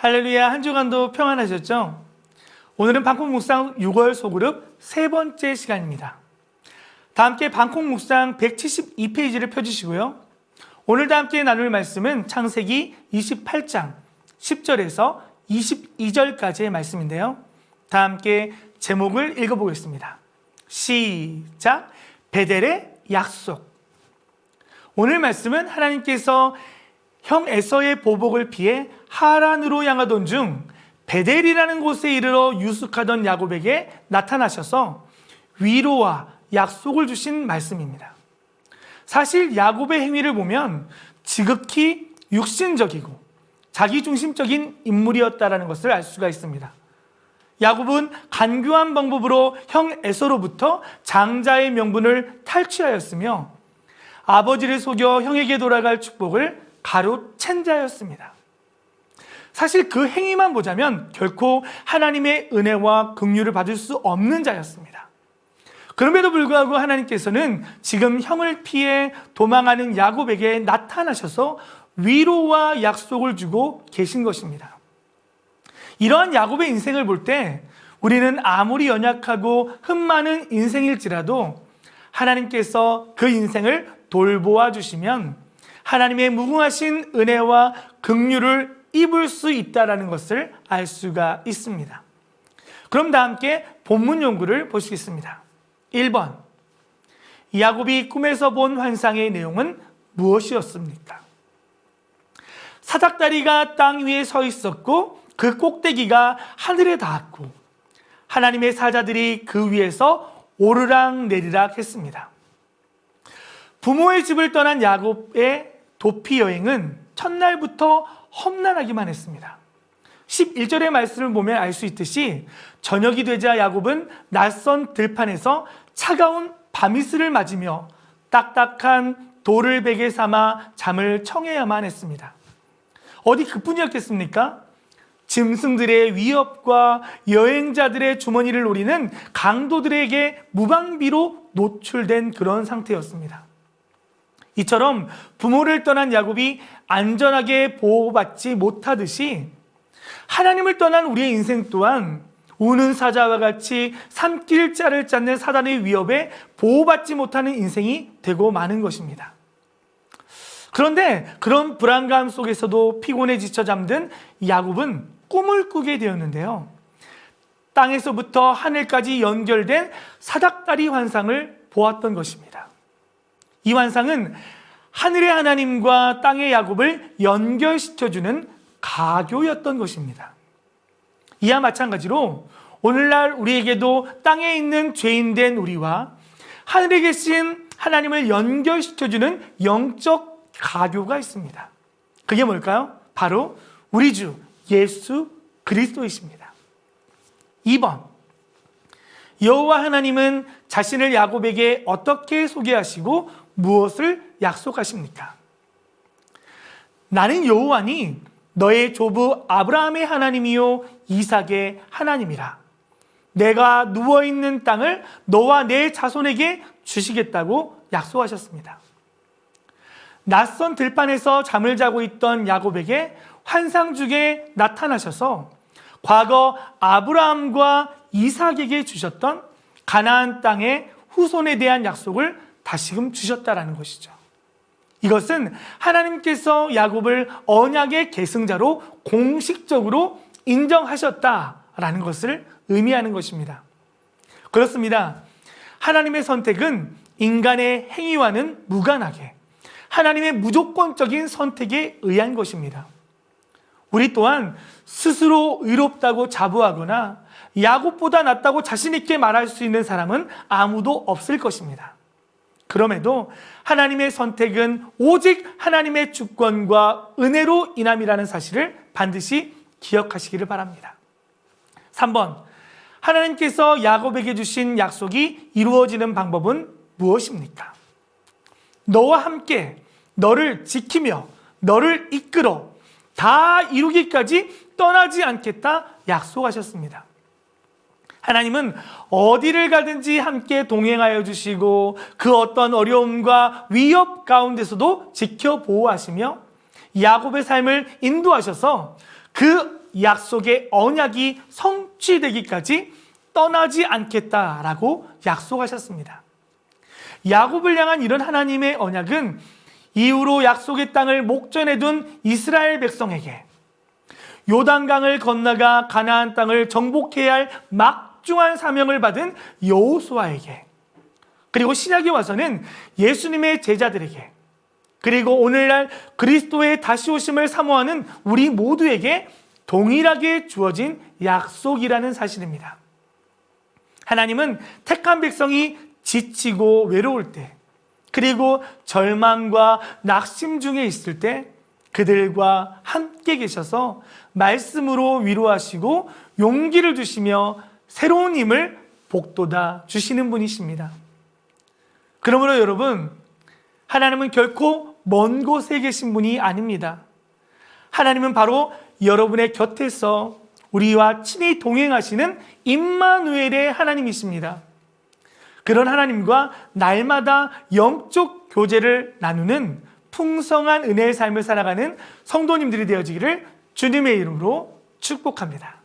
할렐루야, 한 주간도 평안하셨죠? 오늘은 방콕 묵상 6월 소그룹 세 번째 시간입니다. 다 함께 방콕 묵상 172페이지를 펴주시고요. 오늘 다 함께 나눌 말씀은 창세기 28장 10절에서 22절까지의 말씀인데요. 다 함께 제목을 읽어보겠습니다. 시작! 베델의 약속. 오늘 말씀은 하나님께서 형 에서의 보복을 피해 하란으로 향하던 중 베델이라는 곳에 이르러 유숙하던 야곱에게 나타나셔서 위로와 약속을 주신 말씀입니다. 사실 야곱의 행위를 보면 지극히 육신적이고 자기중심적인 인물이었다는 것을 알 수가 있습니다. 야곱은 간교한 방법으로 형 에서로부터 장자의 명분을 탈취하였으며 아버지를 속여 형에게 돌아갈 축복을 가로챈 자였습니다. 사실 그 행위만 보자면 결코 하나님의 은혜와 긍휼을 받을 수 없는 자였습니다. 그럼에도 불구하고 하나님께서는 지금 형을 피해 도망하는 야곱에게 나타나셔서 위로와 약속을 주고 계신 것입니다. 이러한 야곱의 인생을 볼 때 우리는 아무리 연약하고 흠 많은 인생일지라도 하나님께서 그 인생을 돌보아 주시면 하나님의 무궁하신 은혜와 긍휼을 입을 수 있다는 것을 알 수가 있습니다. 그럼 다 함께 본문 연구를 보시겠습니다. 1번, 야곱이 꿈에서 본 환상의 내용은 무엇이었습니까? 사닥다리가 땅 위에 서 있었고 그 꼭대기가 하늘에 닿았고 하나님의 사자들이 그 위에서 오르락 내리락 했습니다. 부모의 집을 떠난 야곱의 도피 여행은 첫날부터 험난하기만 했습니다. 11절의 말씀을 보면 알 수 있듯이 저녁이 되자 야곱은 낯선 들판에서 차가운 밤이슬을 맞으며 딱딱한 돌을 베개 삼아 잠을 청해야만 했습니다. 어디 그뿐이었겠습니까? 짐승들의 위협과 여행자들의 주머니를 노리는 강도들에게 무방비로 노출된 그런 상태였습니다. 이처럼 부모를 떠난 야곱이 안전하게 보호받지 못하듯이 하나님을 떠난 우리의 인생 또한 우는 사자와 같이 삼킬 자를 찾는 사단의 위협에 보호받지 못하는 인생이 되고 마는 것입니다. 그런데 그런 불안감 속에서도 피곤에 지쳐 잠든 야곱은 꿈을 꾸게 되었는데요. 땅에서부터 하늘까지 연결된 사닥다리 환상을 보았던 것입니다. 이 환상은 하늘의 하나님과 땅의 야곱을 연결시켜주는 가교였던 것입니다. 이와 마찬가지로 오늘날 우리에게도 땅에 있는 죄인된 우리와 하늘에 계신 하나님을 연결시켜주는 영적 가교가 있습니다. 그게 뭘까요? 바로 우리 주 예수 그리스도이십니다. 2번, 여호와 하나님은 자신을 야곱에게 어떻게 소개하시고 무엇을 약속하십니까? 나는 여호와니 너의 조부 아브라함의 하나님이요 이삭의 하나님이라. 내가 누워있는 땅을 너와 내 자손에게 주시겠다고 약속하셨습니다. 낯선 들판에서 잠을 자고 있던 야곱에게 환상 중에 나타나셔서 과거 아브라함과 이삭에게 주셨던 가나안 땅의 후손에 대한 약속을 다시금 주셨다라는 것이죠. 이것은 하나님께서 야곱을 언약의 계승자로 공식적으로 인정하셨다라는 것을 의미하는 것입니다. 그렇습니다. 하나님의 선택은 인간의 행위와는 무관하게 하나님의 무조건적인 선택에 의한 것입니다. 우리 또한 스스로 의롭다고 자부하거나 야곱보다 낫다고 자신 있게 말할 수 있는 사람은 아무도 없을 것입니다. 그럼에도 하나님의 선택은 오직 하나님의 주권과 은혜로 인함이라는 사실을 반드시 기억하시기를 바랍니다. 3번, 하나님께서 야곱에게 주신 약속이 이루어지는 방법은 무엇입니까? 너와 함께 너를 지키며 너를 이끌어 다 이루기까지 떠나지 않겠다 약속하셨습니다. 하나님은 어디를 가든지 함께 동행하여 주시고 그 어떤 어려움과 위협 가운데서도 지켜 보호하시며 야곱의 삶을 인도하셔서 그 약속의 언약이 성취되기까지 떠나지 않겠다라고 약속하셨습니다. 야곱을 향한 이런 하나님의 언약은 이후로 약속의 땅을 목전에 둔 이스라엘 백성에게, 요단강을 건너가 가나안 땅을 정복해야 할 막중한 사명을 받은 여호수아에게, 그리고 신약에 와서는 예수님의 제자들에게, 그리고 오늘날 그리스도의 다시 오심을 사모하는 우리 모두에게 동일하게 주어진 약속이라는 사실입니다. 하나님은 택한 백성이 지치고 외로울 때, 그리고 절망과 낙심 중에 있을 때 그들과 함께 계셔서 말씀으로 위로하시고 용기를 주시며 새로운 힘을 복돋아 주시는 분이십니다. 그러므로 여러분, 하나님은 결코 먼 곳에 계신 분이 아닙니다. 하나님은 바로 여러분의 곁에서 우리와 친히 동행하시는 임마누엘의 하나님이십니다. 그런 하나님과 날마다 영적 교제를 나누는 풍성한 은혜의 삶을 살아가는 성도님들이 되어지기를 주님의 이름으로 축복합니다.